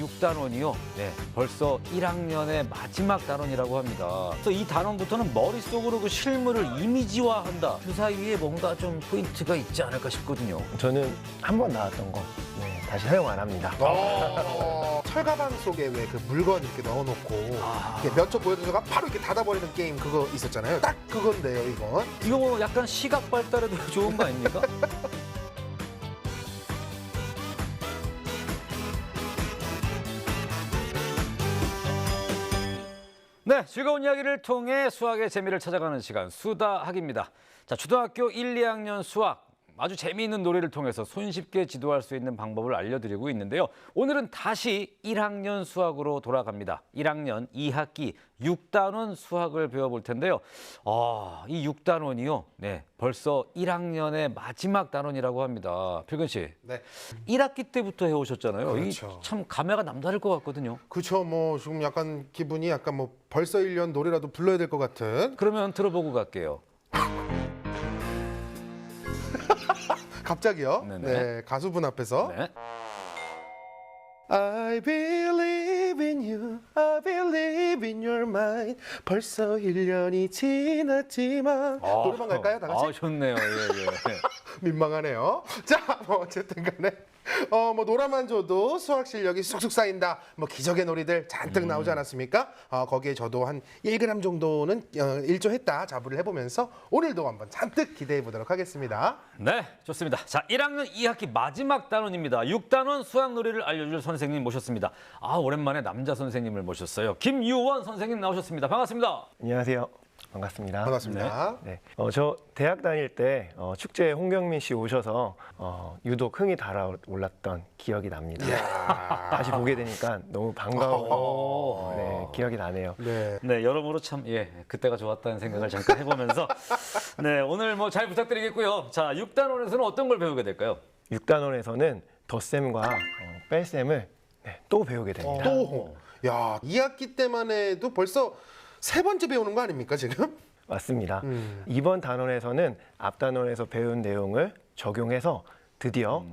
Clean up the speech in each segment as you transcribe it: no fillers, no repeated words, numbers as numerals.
6단원이요. 네, 벌써 1학년의 마지막 단원이라고 합니다. 그래서 이 단원부터는 머릿속으로 그 실물을 이미지화한다. 그 사이에 뭔가 좀 포인트가 있지 않을까 싶거든요. 저는 한 번 나왔던 거 다시 사용 안 합니다. 철가방 속에 왜 그 물건 이렇게 넣어놓고 몇 초 보여주다가 바로 이렇게 닫아버리는 게임 그거 있었잖아요. 딱 그건데요, 이건. 이거 뭐 약간 시각 발달에도 좋은 거 아닙니까? 네, 즐거운 이야기를 통해 수학의 재미를 찾아가는 시간 수다학입니다. 자, 초등학교 1, 2학년 수학 아주 재미있는 놀이를 통해서 손쉽게 지도할 수 있는 방법을 알려드리고 있는데요. 오늘은 다시 1학년 수학으로 돌아갑니다. 1학년 2학기 6단원 수학을 배워볼 텐데요. 이 6단원이요. 네, 벌써 1학년의 마지막 단원이라고 합니다. 필근 씨, 네. 1학기 때부터 해오셨잖아요. 그렇죠. 이게 참 감회가 남다를 것 같거든요. 그쵸, 뭐 지금 약간 기분이 약간 뭐 벌써 1년 노래라도 불러야 될 것 같은. 그러면 들어보고 갈게요. 갑자기요? 네네. 네, 가수분 앞에서. 네. I believe in you, I believe in your mind. 벌써 1년이 지났지만. 노래방 갈까요, 다 같이? 좋네요. 예. 민망하네요. 자, 뭐 어쨌든 간에 뭐 노래만 줘도 수학 실력이 쑥쑥 쌓인다. 뭐 기적의 놀이들 잔뜩 나오지 않았습니까? 거기에 저도 한 1g 정도는 일조했다 자부를 해보면서 오늘도 한번 잔뜩 기대해 보도록 하겠습니다. 네, 좋습니다. 자, 1학년 2학기 마지막 단원입니다. 6단원 수학 놀이를 알려줄 선생님 모셨습니다. 오랜만에 남자 선생님을 모셨어요. 김유원 선생님 나오셨습니다. 반갑습니다. 안녕하세요. 반갑습니다. 반갑습니다. 네. 저 대학 다닐 때 축제에 홍경민 씨 오셔서 유독 흥이 달아올랐던 기억이 납니다. 다시 보게 되니까 너무 반가워. 네, 기억이 나네요. 네. 네, 여러모로 참 그때가 좋았다는 생각을 잠깐 해보면서 네, 오늘 뭐 잘 부탁드리겠고요. 자, 6단원에서는 어떤 걸 배우게 될까요? 6단원에서는 덧셈과 뺄셈을 또 배우게 됩니다. 또, 야, 2학기 때만 해도 벌써 세 번째 배우는 거 아닙니까, 지금? 맞습니다. 이번 단원에서는 앞 단원에서 배운 내용을 적용해서 드디어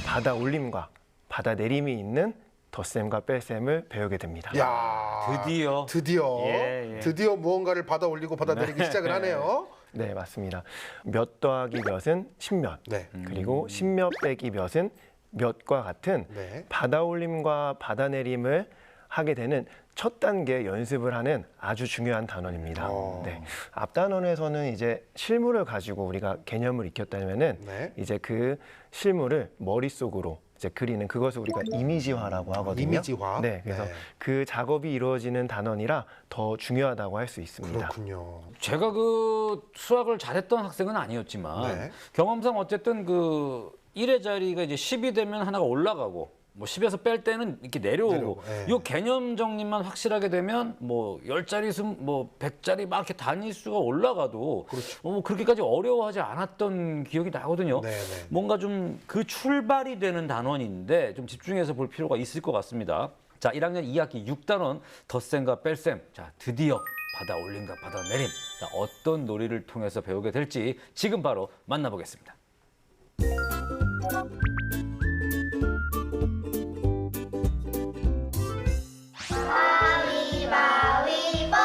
받아 올림과 받아 내림이 있는 덧셈과 뺄셈을 배우게 됩니다. 야, 드디어. 드디어 무언가를 받아 올리고 받아 내리기 시작을 하네요. 네, 맞습니다. 몇 더하기 몇은 10몇, 네. 그리고 10몇 빼기 몇은 몇과 같은 네. 받아 올림과 받아 내림을 하게 되는 첫 단계 연습을 하는 아주 중요한 단원입니다. 네. 앞 단원에서는 이제 실물을 가지고 우리가 개념을 익혔다면은 네. 이제 그 실물을 머릿속으로 이제 그리는 그것을 우리가 이미지화라고 하거든요. 이미지화? 네, 그래서 네. 그 작업이 이루어지는 단원이라 더 중요하다고 할 수 있습니다. 그렇군요. 제가 그 수학을 잘했던 학생은 아니었지만 네. 경험상 어쨌든 그 1의 자리가 이제 10이 되면 하나가 올라가고 뭐 10에서 뺄 때는 이렇게 내려오고 네. 요 개념 정리만 확실하게 되면 뭐 10자리 수, 뭐 100자리 막 이렇게 단위 수가 올라가도 뭐 그렇게까지 어려워하지 않았던 기억이 나거든요. 네네. 뭔가 좀 그 출발이 되는 단원인데 좀 집중해서 볼 필요가 있을 것 같습니다. 자, 1학년 2학기 6단원 덧셈과 뺄셈. 자, 드디어 받아 올림과 받아 내림. 자, 어떤 놀이를 통해서 배우게 될지 지금 바로 만나보겠습니다. 가위바위보.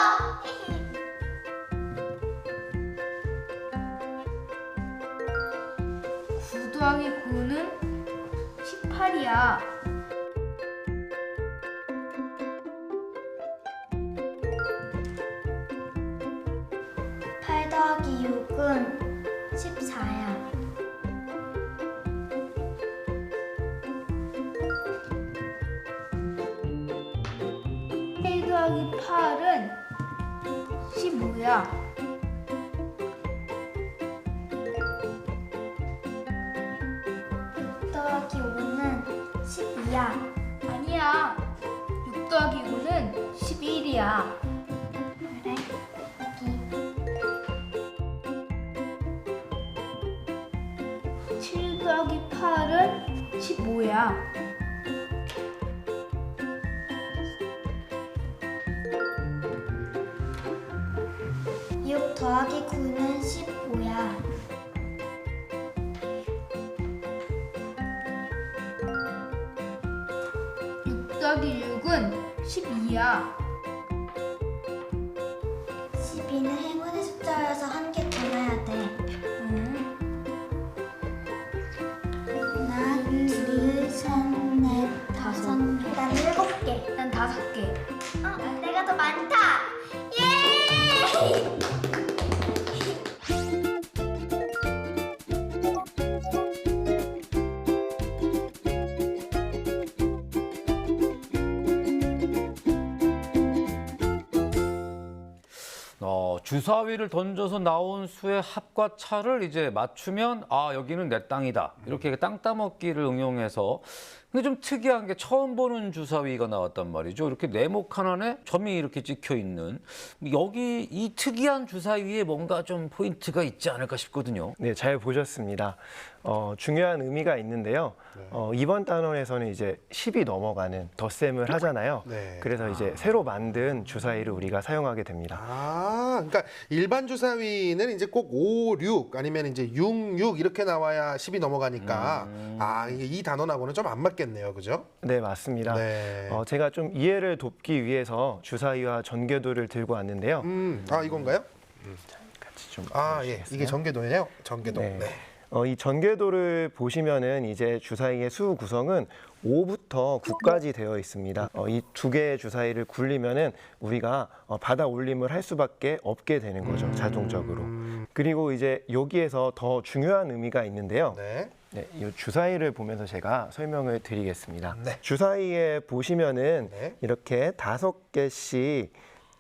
9 더하기 9는 18이야. 8 더하기 6은 14야. 1 더하기 8은 15야. 6 더하기 5는 12야. 아니야. 6 더하기 5는 11이야. 그래? 여기. 7 더하기 8은 15야. 6 더하기 9는 15야. 6 더하기 6은 12야. 12는 행운의 숫자여서 한 개 더 넣어야 돼. 하나, 둘, 셋, 넷, 다섯. 난 7개. 난 5개. 내가 더 많다. 예! 주사위를 던져서 나온 수의 합과 차를 이제 맞추면 아 여기는 내 땅이다 이렇게 땅 따먹기를 응용해서 근데 좀 특이한 게 처음 보는 주사위가 나왔단 말이죠. 이렇게 네모 하나에 점이 이렇게 찍혀 있는 여기 이 특이한 주사위에 뭔가 좀 포인트가 있지 않을까 싶거든요. 네, 잘 보셨습니다. 중요한 의미가 있는데요. 이번 단원에서는 이제 10이 넘어가는 덧셈을 하잖아요. 네. 그래서 이제 새로 만든 주사위를 우리가 사용하게 됩니다. 그러니까 일반 주사위는 이제 꼭 5, 6 아니면 이제 6, 6 이렇게 나와야 10이 넘어가니까 이게 이 단원하고는 좀 안 맞겠네요, 그죠? 네, 맞습니다. 네. 제가 좀 이해를 돕기 위해서 주사위와 전개도를 들고 왔는데요. 이건가요? 같이 좀 예, 이게 전개도예요. 전개도. 네. 네. 이 전개도를 보시면은 이제 주사위의 수 구성은 5부터 9까지 되어 있습니다. 이 두 개의 주사위를 굴리면은 우리가 받아 올림을 할 수밖에 없게 되는 거죠, 자동적으로. 그리고 이제 여기에서 더 중요한 의미가 있는데요. 네. 네, 이 주사위를 보면서 제가 설명을 드리겠습니다. 네. 주사위에 보시면은 네. 이렇게 5개씩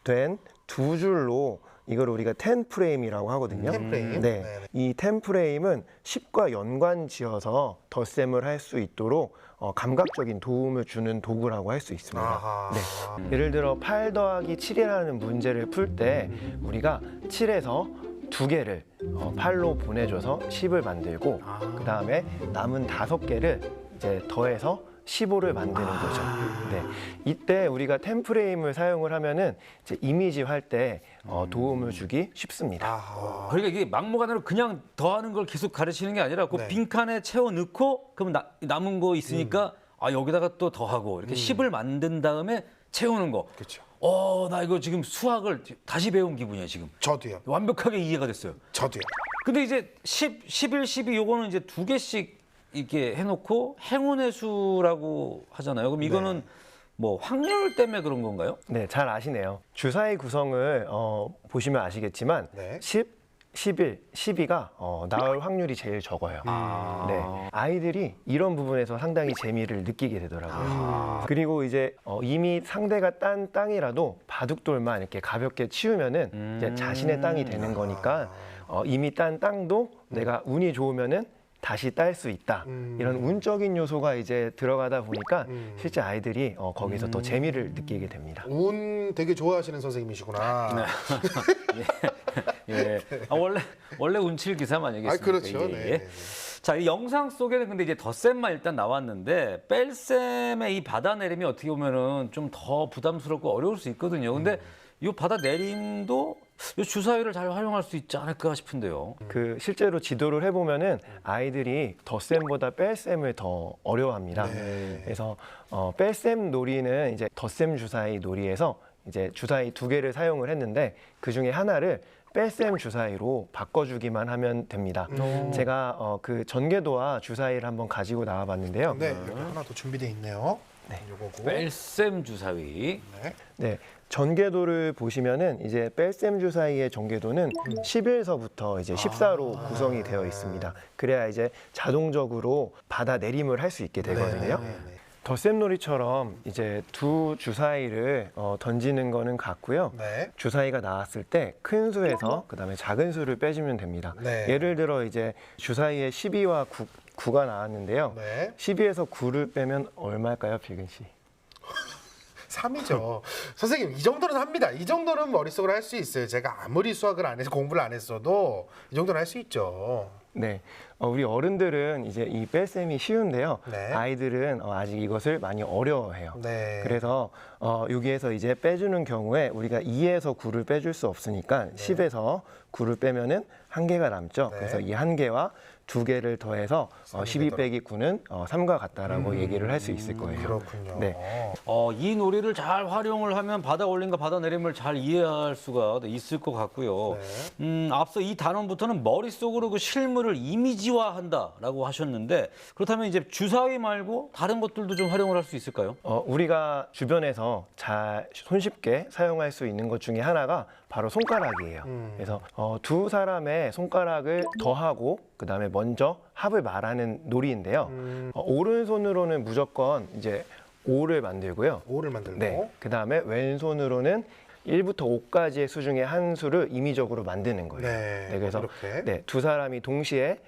된 두 줄로 이걸 우리가 10프레임이라고 하거든요. 10프레임? 네. 네네. 이 10프레임은 10과 연관지어서 덧셈을 할 수 있도록 감각적인 도움을 주는 도구라고 할 수 있습니다. 아하. 네. 예를 들어 8 더하기 7이라는 문제를 풀 때 우리가 7에서 두 개를 8로 보내줘서 10을 만들고 그 다음에 남은 5개를 이제 더해서 15를 만드는 거죠. 네. 이때 우리가 템프레임을 사용을 하면은 이제 이미지 할 때 도움을 주기 쉽습니다. 아하. 그러니까 이게 막무가내로 그냥 더하는 걸 계속 가르치는 게 아니라 그 네. 빈칸에 채워 넣고 그럼 남은 거 있으니까 여기다가 또 더하고 이렇게 10을 만든 다음에 채우는 거. 그렇죠. 나 이거 지금 수학을 다시 배운 기분이에요, 지금. 저도요. 완벽하게 이해가 됐어요. 저도요. 근데 이제 10, 11, 12 요거는 이제 두 개씩 이렇게 해놓고 행운의 수라고 하잖아요. 그럼 이거는 뭐 확률 때문에 그런 건가요? 네, 잘 아시네요. 주사위 구성을 보시면 아시겠지만 네. 10, 11, 12가 나올 확률이 제일 적어요. 네, 아이들이 이런 부분에서 상당히 재미를 느끼게 되더라고요. 그리고 이제 이미 상대가 딴 땅이라도 바둑돌만 이렇게 가볍게 치우면은 이제 자신의 땅이 되는 거니까 이미 딴 땅도 내가 운이 좋으면은 다시 딸 수 있다. 이런 운적인 요소가 이제 들어가다 보니까 실제 아이들이 거기서 더 재미를 느끼게 됩니다. 운 되게 좋아하시는 선생님이시구나. 예. 원래 운칠 기사 아니겠습니까? 그렇죠. 예, 네. 예. 자, 이 영상 속에는 근데 이제 덧셈만 일단 나왔는데 뺄셈의 이 받아내림이 어떻게 보면은 좀 더 부담스럽고 어려울 수 있거든요. 근데 이 받아내림도 이 주사위를 잘 활용할 수 있지 않을까 싶은데요. 그 실제로 지도를 해보면은 아이들이 덧셈보다 뺄셈을 더 어려워합니다. 그래서 뺄셈 놀이는 이제 덧셈 주사위 놀이에서 이제 주사위 2개를 사용을 했는데 그 중에 하나를 뺄셈 주사위로 바꿔주기만 하면 됩니다. 제가 그 전개도와 주사위를 한번 가지고 나와봤는데요. 네, 여기 하나 더 준비되어 있네요. 네, 요거고. 뺄셈 주사위. 네. 네, 전개도를 보시면은 이제 뺄셈 주사위의 전개도는 11서부터 이제 14로 구성이 되어 있습니다. 그래야 이제 자동적으로 받아내림을 할 수 있게 되거든요. 덧셈 놀이처럼 이제 두 주사위를 던지는 거는 같고요. 네. 주사위가 나왔을 때 큰 수에서 그다음에 작은 수를 빼주면 됩니다. 네. 예를 들어 이제 주사위에 12와 9가 나왔는데요. 네. 12에서 9를 빼면 얼마일까요, 빌근 씨? 3이죠. 선생님, 이 정도는 합니다. 이 정도는 머릿속으로 할 수 있어요. 제가 아무리 수학을 안 해서 공부를 안 했어도 이 정도는 할 수 있죠. 네, 우리 어른들은 이제 이 뺄셈이 쉬운데요. 네. 아이들은 아직 이것을 많이 어려워해요. 네. 그래서 여기에서 이제 빼주는 경우에 우리가 2에서 9를 빼줄 수 없으니까 10에서 9를 빼면은 1개가 남죠. 네. 그래서 이 1개와 두 개를 더해서 12 빼기 9는 3과 같다라고 얘기를 할 수 있을 거예요. 그렇군요. 네. 이 놀이를 잘 활용을 하면 바다 올림과 바다 내림을 잘 이해할 수가 있을 것 같고요. 앞서 이 단원부터는 머릿속으로 그 실물을 이미지화한다라고 하셨는데 그렇다면 이제 주사위 말고 다른 것들도 좀 활용을 할 수 있을까요? 우리가 주변에서 잘 손쉽게 사용할 수 있는 것 중에 하나가 바로 손가락이에요. 그래서 두 사람의 손가락을 더하고 그다음에 먼저 합을 말하는 놀이인데요. 오른손으로는 무조건 이제 5를 만들고요. 5를 만들고. 네. 그다음에 왼손으로는 1부터 5까지의 수 중에 한 수를 임의적으로 만드는 거예요. 네, 그래서 이렇게. 네, 두 사람이 동시에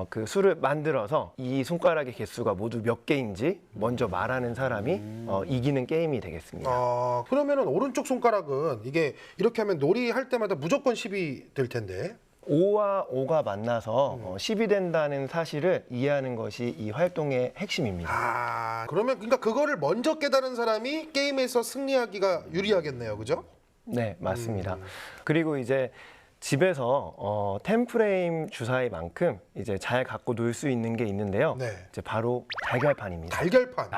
그 수를 만들어서 이 손가락의 개수가 모두 몇 개인지 먼저 말하는 사람이 이기는 게임이 되겠습니다. 그러면은 오른쪽 손가락은 이게 이렇게 하면 놀이 할 때마다 무조건 10이 될 텐데. 5와 5가 만나서 10이 된다는 사실을 이해하는 것이 이 활동의 핵심입니다. 그러면 그러니까 그거를 먼저 깨달은 사람이 게임에서 승리하기가 유리하겠네요. 그죠? 네, 맞습니다. 그리고 이제 집에서 10프레임 주사위만큼 이제 잘 갖고 놀 수 있는 게 있는데요. 네. 이제 바로 달걀판입니다. 달걀판.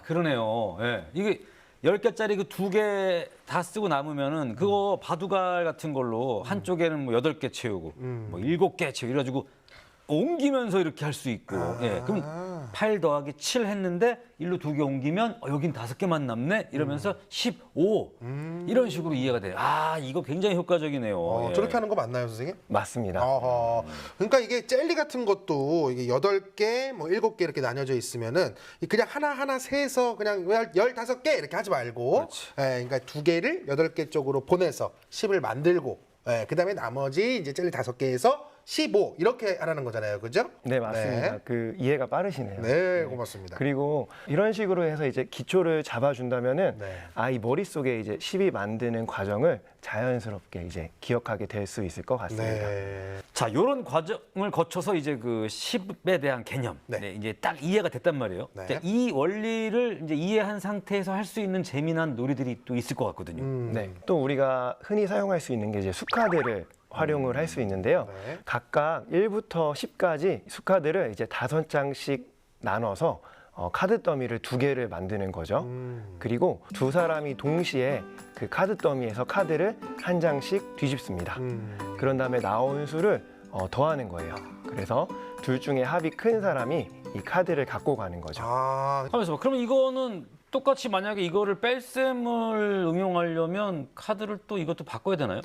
그러네요. 예. 이게 10개짜리 그 2개 다 쓰고 남으면은 그거 바둑알 같은 걸로 한쪽에는 뭐 8개 채우고 뭐 7개 채우고 이래가지고 옮기면서 이렇게 할 수 있고. 예. 그럼 8 더하기 7 했는데 일로 2개 옮기면 여긴 5개만 남네 이러면서 15 이런 식으로 이해가 돼요. 이거 굉장히 효과적이네요. 예. 저렇게 하는 거 맞나요, 선생님? 맞습니다. 그러니까 이게 젤리 같은 것도 이게 8개, 뭐 7개 이렇게 나뉘어져 있으면은 그냥 하나하나 세서 그냥 15개 이렇게 하지 말고 그러니까 2개를 8개 쪽으로 보내서 10을 만들고 그다음에 나머지 이제 젤리 5개에서 15 이렇게 하라는 거잖아요. 그죠? 네, 맞습니다. 네. 그 이해가 빠르시네요. 네, 고맙습니다. 그리고 이런 식으로 해서 이제 기초를 잡아준다면은 네. 아이 머릿속에 이제 10이 만드는 과정을 자연스럽게 이제 기억하게 될 수 있을 것 같습니다. 네. 자, 이런 과정을 거쳐서 이제 그 10에 대한 개념 네. 이제 딱 이해가 됐단 말이에요. 네. 자, 이 원리를 이제 이해한 상태에서 할 수 있는 재미난 놀이들이 또 있을 것 같거든요. 네. 또 우리가 흔히 사용할 수 있는 게 이제 수카드를 활용을 할 수 있는데요. 네. 각각 1부터 10까지 수카드를 이제 5장씩 나눠서 카드 더미를 2개를 만드는 거죠. 그리고 두 사람이 동시에 그 카드 더미에서 카드를 한 장씩 뒤집습니다. 그런 다음에 나온 수를 더하는 거예요. 그래서 둘 중에 합이 큰 사람이 이 카드를 갖고 가는 거죠. 하면서 그러면 이거는 똑같이 만약에 이거를 뺄셈을 응용하려면 카드를 또 이것도 바꿔야 되나요?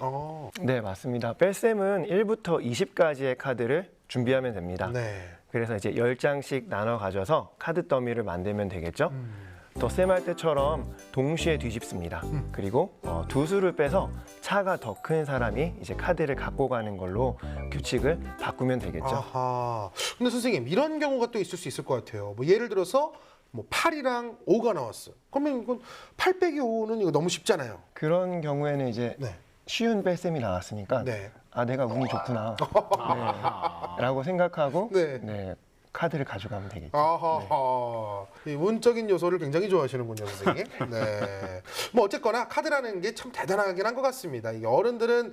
네, 맞습니다. 뺄셈은 1부터 20까지의 카드를 준비하면 됩니다. 네. 그래서 이제 10장씩 나눠 가져서 카드 더미를 만들면 되겠죠. 덧셈 할 때처럼 동시에 뒤집습니다. 그리고 두 수를 빼서 차가 더 큰 사람이 이제 카드를 갖고 가는 걸로 규칙을 바꾸면 되겠죠. 근데 선생님 이런 경우가 또 있을 수 있을 것 같아요. 뭐 예를 들어서 뭐 8이랑 5가 나왔어. 그러면 이건 8 빼기 5는 이거 너무 쉽잖아요. 그런 경우에는 이제 네. 쉬운 뺄셈이 나왔으니까 네. 내가 운이 좋구나 라고 생각하고 네. 카드를 가져가면 되겠죠. 이 운적인 요소를 굉장히 좋아하시는군요, 선생님. 네. 뭐 어쨌거나 카드라는 게 참 대단하긴 한 것 같습니다. 이게 어른들은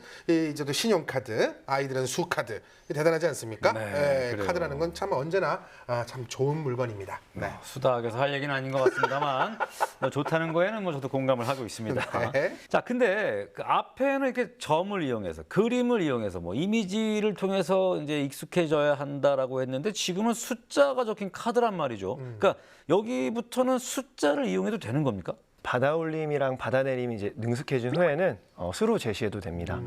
이제 또 신용카드, 아이들은 수카드. 대단하지 않습니까? 네, 그래요. 카드라는 건 참 언제나 참 좋은 물건입니다. 네. 수다하게서 할 얘기는 아닌 것 같습니다만 뭐 좋다는 거에는 뭐 저도 공감을 하고 있습니다. 네. 자, 근데 그 앞에는 이렇게 점을 이용해서 그림을 이용해서 뭐 이미지를 통해서 이제 익숙해져야 한다라고 했는데 지금은 숫자가 적힌 카드란 말이죠. 그러니까 여기부터는 숫자를 이용해도 되는 겁니까? 바다 올림이랑 바다 내림이 이제 능숙해진 후에는 수로 제시해도 됩니다.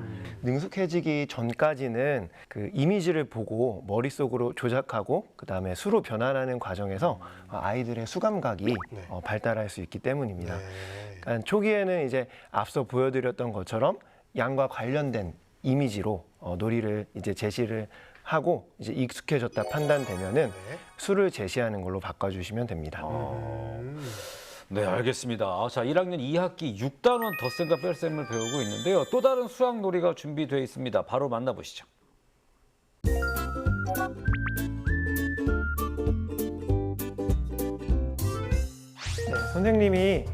능숙해지기 전까지는 그 이미지를 보고 머릿속으로 조작하고 그다음에 수로 변환하는 과정에서 아이들의 수감각이 발달할 수 있기 때문입니다. 그러니까 초기에는 이제 앞서 보여드렸던 것처럼 양과 관련된 이미지로 놀이를 이제 제시를 하고 이제 익숙해졌다 판단되면은 수를 제시하는 걸로 바꿔주시면 됩니다. 네, 알겠습니다. 자, 1학년 2학기 6단원 덧셈과 뺄셈을 배우고 있는데요. 또 다른 수학 놀이가 준비되어 있습니다. 바로 만나보시죠. 네, 선생님이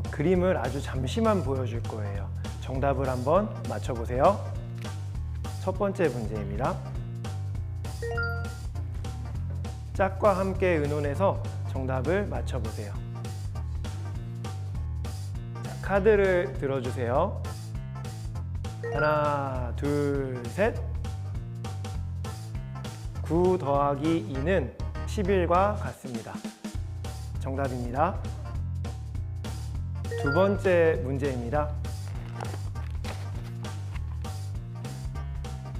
그림을 아주 잠시만 보여줄 거예요. 정답을 한번 맞춰보세요. 첫 번째 문제입니다. 짝과 함께 의논해서 정답을 맞춰보세요. 자, 카드를 들어주세요. 하나, 둘, 셋. 9 더하기 2는 11과 같습니다. 정답입니다. 두 번째 문제입니다.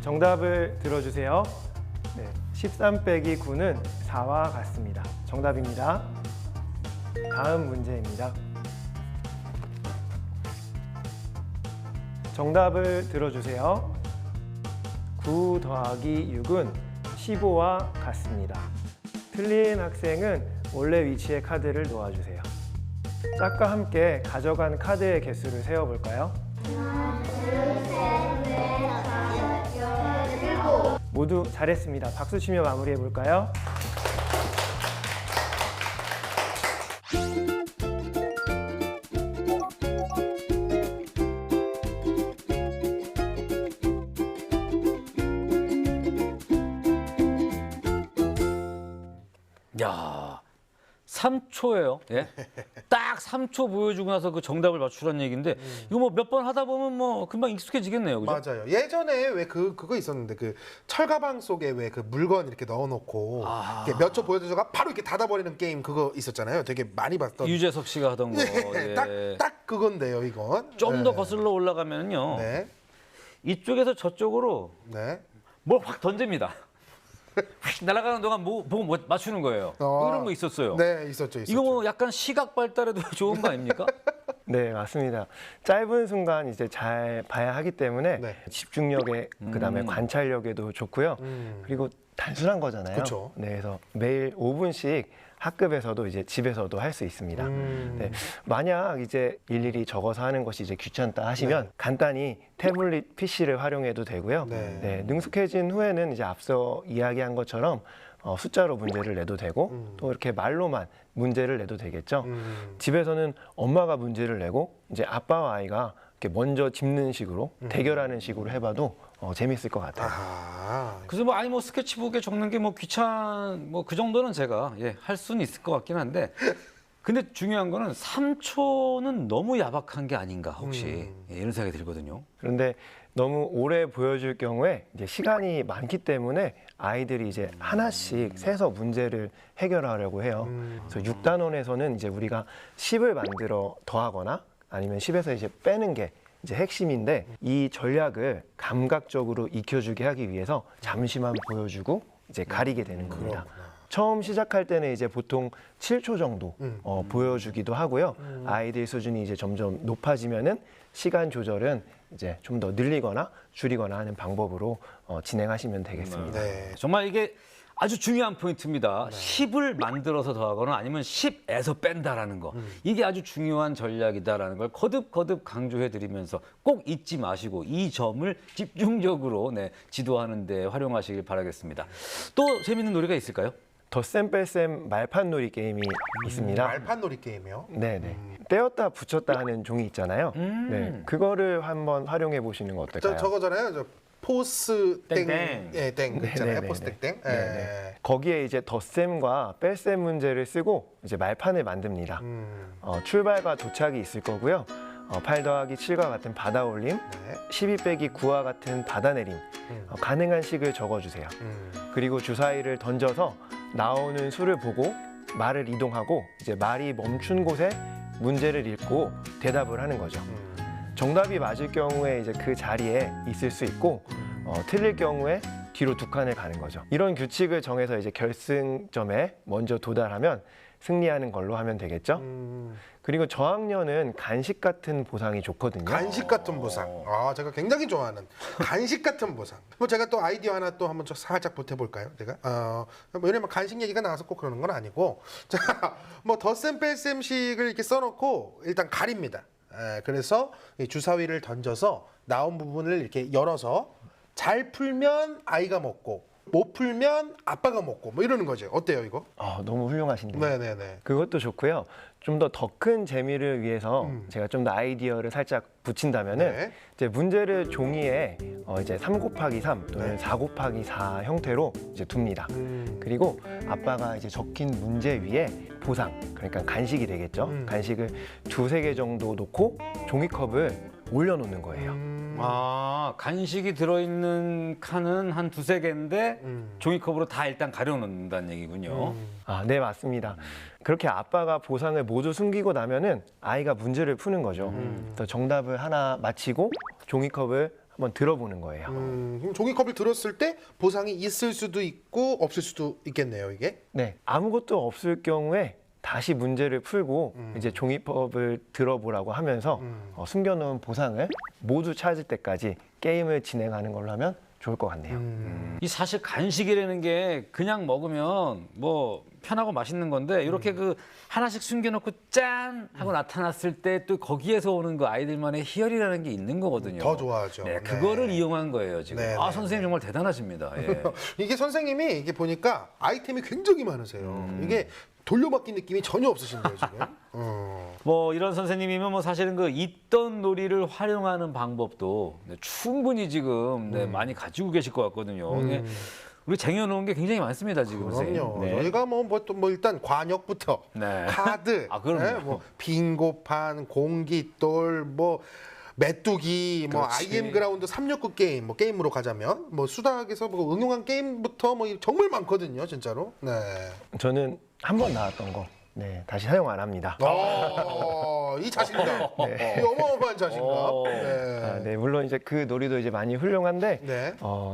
정답을 들어주세요. 네, 13 빼기 9는 4와 같습니다. 정답입니다. 다음 문제입니다. 정답을 들어주세요. 9 더하기 6은 15와 같습니다. 틀린 학생은 원래 위치에 카드를 놓아주세요. 짝과 함께 가져간 카드의 개수를 세어볼까요? 모두 잘했습니다. 박수 치며 마무리해볼까요? 야, 3초예요. 예? 딱 3초 보여주고 나서 그 정답을 맞추라는 얘기인데 이거 뭐 몇 번 하다 보면 뭐 금방 익숙해지겠네요. 그죠? 맞아요. 예전에 왜 그거 있었는데 그 철가방 속에 왜 그 물건 이렇게 넣어놓고 몇 초 보여주다가 바로 이렇게 닫아버리는 게임 그거 있었잖아요. 되게 많이 봤던. 유재석 씨가 하던 거. 예. 딱 그건데요, 이건. 좀 더 네. 거슬러 올라가면요. 네, 이쪽에서 저쪽으로 네. 뭘 확 던집니다. 휙 날아가는 동안 뭐 보고 맞추는 거예요. 이런 거 있었어요. 네, 있었죠. 이거 뭐 약간 시각 발달에도 좋은 거 아닙니까? 네, 맞습니다. 짧은 순간 이제 잘 봐야 하기 때문에 네. 집중력에 그다음에 관찰력에도 좋고요. 그리고 단순한 거잖아요. 그쵸. 네, 그래서 매일 5분씩 학급에서도 이제 집에서도 할 수 있습니다. 네, 만약 이제 일일이 적어서 하는 것이 이제 귀찮다 하시면 간단히 태블릿 PC를 활용해도 되고요. 네. 네, 능숙해진 후에는 이제 앞서 이야기한 것처럼 숫자로 문제를 내도 되고 또 이렇게 말로만 문제를 내도 되겠죠. 집에서는 엄마가 문제를 내고 이제 아빠와 아이가 이렇게 먼저 짚는 식으로 대결하는 식으로 해봐도 재밌을 것 같아요. 아, 그래서 뭐 아니 뭐 스케치북에 적는 게 뭐 뭐 그 정도는 제가 할 수는 있을 것 같긴 한데 근데 중요한 거는 3초는 너무 야박한 게 아닌가 혹시 이런 생각이 들거든요. 그런데 너무 오래 보여줄 경우에 이제 시간이 많기 때문에 아이들이 이제 하나씩 세서 문제를 해결하려고 해요. 그래서 6단원에서는 이제 우리가 10을 만들어 더하거나 아니면 10에서 이제 빼는 게 이제 핵심인데 이 전략을 감각적으로 익혀주게 하기 위해서 잠시만 보여주고 이제 가리게 되는 겁니다. 처음 시작할 때는 이제 보통 7초 정도 보여주기도 하고요. 아이들 수준이 이제 점점 높아지면은 시간 조절은 이제 좀 더 늘리거나 줄이거나 하는 방법으로 진행하시면 되겠습니다. 네. 정말 이게 아주 중요한 포인트입니다. 10을 만들어서 더하거나 아니면 10에서 뺀다라는 거. 이게 아주 중요한 전략이다라는 걸 거듭거듭 강조해 드리면서 꼭 잊지 마시고 이 점을 집중적으로 지도하는 데 활용하시길 바라겠습니다. 또 재밌는 놀이가 있을까요? 덧셈 뺄셈 말판 놀이 게임이 있습니다. 말판 놀이 게임이요. 네네. 떼었다 붙였다 하는 종이 있잖아요. 네, 그거를 한번 활용해 보시는 거 어떨까요? 저거잖아요. 저 포스 땡, 땡땡. 예, 땡 있잖아요. 네네네네. 포스 땡땡. 예. 네네. 거기에 이제 덧셈과 뺄셈 문제를 쓰고 이제 말판을 만듭니다. 출발과 도착이 있을 거고요. 8 더하기 7과 같은 받아 올림, 네. 12 빼기 9와 같은 받아 내림, 가능한 식을 적어주세요. 그리고 주사위를 던져서 나오는 수를 보고 말을 이동하고 이제 말이 멈춘 곳에 문제를 읽고 대답을 하는 거죠. 정답이 맞을 경우에 이제 그 자리에 있을 수 있고 틀릴 경우에 뒤로 두 칸을 가는 거죠. 이런 규칙을 정해서 이제 결승점에 먼저 도달하면 승리하는 걸로 하면 되겠죠. 그리고 저학년은 간식 같은 보상이 좋거든요. 간식 같은 보상. 아, 제가 굉장히 좋아하는 간식 같은 보상. 뭐 제가 또 아이디어 하나 또 한번 살짝 보태볼까요? 제가 뭐 왜냐면 간식 얘기가 나와서 꼭 그러는 건 아니고, 자, 뭐 덧셈 뺄셈식을 이렇게 써놓고 일단 가립니다. 그래서 이 주사위를 던져서 나온 부분을 이렇게 열어서 잘 풀면 아이가 먹고 못 풀면 아빠가 먹고 뭐 이러는 거죠. 어때요 이거? 너무 훌륭하신데요. 네네네. 그것도 좋고요. 좀 더 큰 재미를 위해서 제가 좀 더 아이디어를 살짝 붙인다면은 네. 이제 문제를 종이에 이제 3 곱하기 3 또는 네. 4 곱하기 4 형태로 이제 둡니다. 그리고 아빠가 이제 적힌 문제 위에 보상, 그러니까 간식이 되겠죠. 간식을 2-3개 정도 놓고 종이컵을 올려놓는 거예요. 아, 간식이 들어있는 칸은 한 2-3개인데 종이컵으로 다 일단 가려놓는다는 얘기군요. 네, 맞습니다. 그렇게 아빠가 보상을 모두 숨기고 나면은 아이가 문제를 푸는 거죠. 그래서 정답을 하나 맞히고 종이컵을 한번 들어보는 거예요. 그럼 종이컵을 들었을 때 보상이 있을 수도 있고 없을 수도 있겠네요, 이게. 네, 아무것도 없을 경우에 다시 문제를 풀고 이제 종이컵을 들어보라고 하면서 숨겨놓은 보상을 모두 찾을 때까지 게임을 진행하는 걸로 하면 좋을 것 같네요. 이 사실 간식이라는 게 그냥 먹으면 뭐 편하고 맛있는 건데 이렇게 그 하나씩 숨겨놓고 짠 하고 나타났을 때 또 거기에서 오는 그 아이들만의 희열이라는 게 있는 거거든요. 더 좋아하죠. 네, 네. 그거를 이용한 거예요 지금. 네, 아, 네, 선생님 정말 대단하십니다. 예. 이게 선생님이 이게 보니까 아이템이 굉장히 많으세요. 이게 돌려막기 느낌이 전혀 없으신데요, 지금. 뭐 이런 선생님이면 뭐 사실은 그 있던 놀이를 활용하는 방법도 네, 충분히 지금 네, 많이 가지고 계실 것 같거든요. 네, 우리 쟁여놓은 게 굉장히 많습니다 지금. 선생님. 그럼요. 네. 저희가 뭐 일단 관역부터 네. 카드, 아, 그럼요. 뭐 빙고판, 공깃돌, 뭐 메뚜기, 뭐 그렇지. IM 그라운드 369 게임, 뭐 게임으로 가자면 뭐 수다학에서 뭐 응용한 게임부터 뭐 정말 많거든요, 진짜로. 네. 저는 한 번 나왔던 거, 네, 다시 사용 안 합니다. 이 자신감, 이 어마어마한 자신감. 네. 네, 물론 이제 그 놀이도 이제 많이 훌륭한데 네.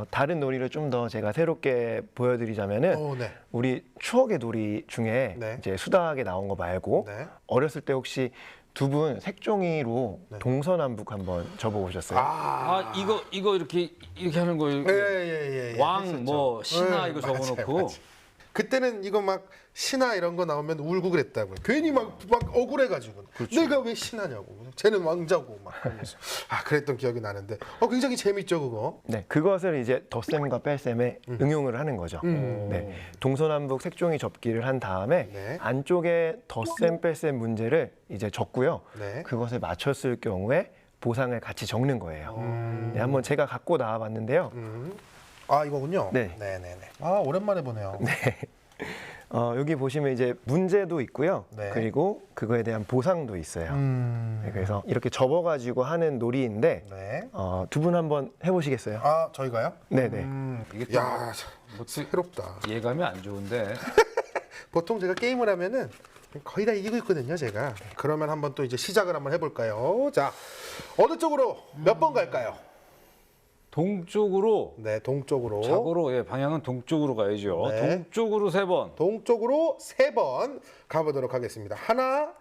다른 놀이를 좀 더 제가 새롭게 보여드리자면은 네. 우리 추억의 놀이 중에 네. 이제 수다하게 나온 거 말고 네. 어렸을 때 혹시 두 분 색종이로 동서남북 한번 접어보셨어요? 아, 이거 이렇게 하는 거예요. 예. 왕, 했었죠. 뭐 신화 네, 이거 맞아요, 적어놓고. 맞아요. 그때는 이거 막 신화 이런 거 나오면 울고 그랬다고요. 괜히 막 억울해가지고 내가 왜 신하냐고. 쟤는 왕자고 막 그러면서 그랬던 기억이 나는데 굉장히 재밌죠 그거. 네, 그것을 이제 덧셈과 뺄셈에 응용을 하는 거죠. 네, 동서남북 색종이 접기를 한 다음에 네. 안쪽에 덧셈 뺄셈 문제를 이제 적고요. 네. 그것을 맞췄을 경우에 보상을 같이 적는 거예요. 네, 한번 제가 갖고 나와봤는데요. 이거군요. 네. 네네네. 오랜만에 보네요. 여기 보시면 이제 문제도 있고요. 네. 그리고 그거에 대한 보상도 있어요. 네, 그래서 이렇게 접어가지고 하는 놀이인데 네. 두 분 한번 해보시겠어요? 저희가요? 네네. 이게 또 야, 새롭다. 예감이 안 좋은데. 보통 제가 게임을 하면은 거의 다 이기고 있거든요, 제가. 그러면 한번 또 이제 시작을 한번 해볼까요? 자, 어느 쪽으로 몇 번 갈까요? 동쪽으로 네, 동쪽으로. 자고로 방향은 동쪽으로 가야죠. 네. 동쪽으로 3번. 동쪽으로 3번 가보도록 하겠습니다. 하나,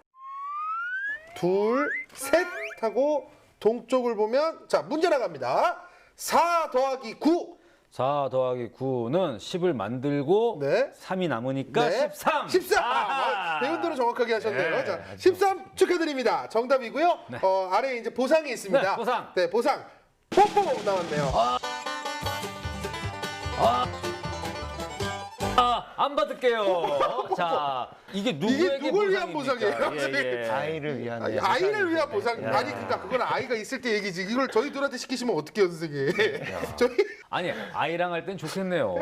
둘, 셋 하고 동쪽을 보면 문제 나갑니다. 4 더하기 9. 4 더하기 9는 10을 만들고 네. 3이 남으니까 13. 13. 아하. 배운 대로 정확하게 하셨네요. 네, 자, 아주. 13 축하드립니다. 정답이고요. 아래에 이제 보상이 있습니다. 네, 보상. 네, 보상. 뽀뽀 나왔네요. 안 받을게요. 자, 이게 누구에게 누굴 위한 보상입니까? 보상이에요? 아이를 위한 아이를 위한 보상. 네. 아니 그러니까 그건 아이가 있을 때 얘기지. 이걸 저희들한테 시키시면 어떡해요, 선생님. 저희 아니, 아이랑 할 땐 좋겠네요.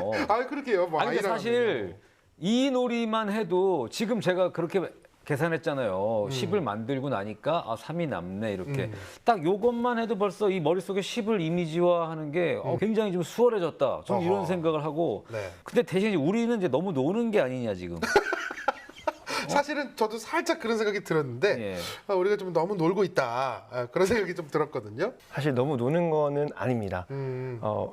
그렇게요. 뭐 아니, 근데 아이랑 사실 하면요. 이 놀이만 해도 지금 제가 그렇게 계산했잖아요. 10을 만들고 나니까 3이 남네 이렇게. 딱 요것만 해도 벌써 이 머릿속에 10을 이미지화하는 게 굉장히 좀 수월해졌다. 저는 이런 어허. 생각을 하고. 네. 근데 대신 우리는 이제 너무 노는 게 아니냐 지금. 사실은 저도 살짝 그런 생각이 들었는데 예. 우리가 좀 너무 놀고 있다. 그런 생각이 좀 들었거든요. 사실 너무 노는 거는 아닙니다.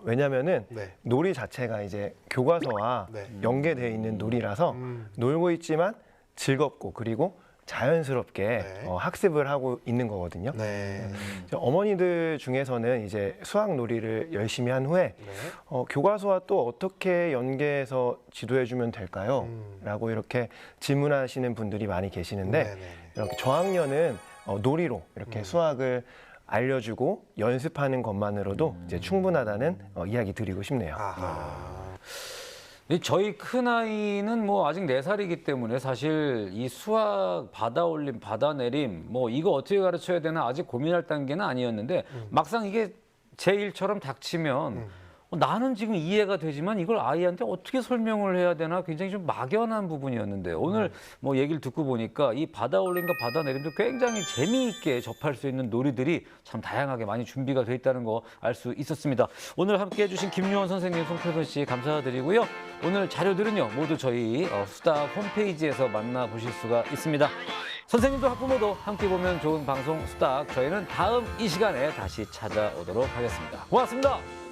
왜냐면은 네. 놀이 자체가 이제 교과서와 네. 연계되어 있는 놀이라서 놀고 있지만 즐겁고 그리고 자연스럽게 네. 학습을 하고 있는 거거든요. 네. 이제 어머니들 중에서는 이제 수학 놀이를 열심히 한 후에 네. 교과서와 또 어떻게 연계해서 지도해주면 될까요? 라고 이렇게 질문하시는 분들이 많이 계시는데 네네네. 이렇게 저학년은 놀이로 이렇게 수학을 알려주고 연습하는 것만으로도 이제 충분하다는 이야기 드리고 싶네요. 아하. 저희 큰아이는 뭐 아직 4살이기 때문에 사실 이 수학, 받아올림, 받아내림 뭐 이거 어떻게 가르쳐야 되나 아직 고민할 단계는 아니었는데 막상 이게 제 일처럼 닥치면 나는 지금 이해가 되지만 이걸 아이한테 어떻게 설명을 해야 되나 굉장히 좀 막연한 부분이었는데 오늘 뭐 얘기를 듣고 보니까 이 받아올림과 받아내림도 굉장히 재미있게 접할 수 있는 놀이들이 참 다양하게 많이 준비가 돼 있다는 거 알 수 있었습니다. 오늘 함께해 주신 김유원 선생님, 송태선 씨 감사드리고요. 오늘 자료들은요 모두 저희 수다 홈페이지에서 만나보실 수가 있습니다. 선생님도 학부모도 함께 보면 좋은 방송 수다. 저희는 다음 이 시간에 다시 찾아오도록 하겠습니다. 고맙습니다.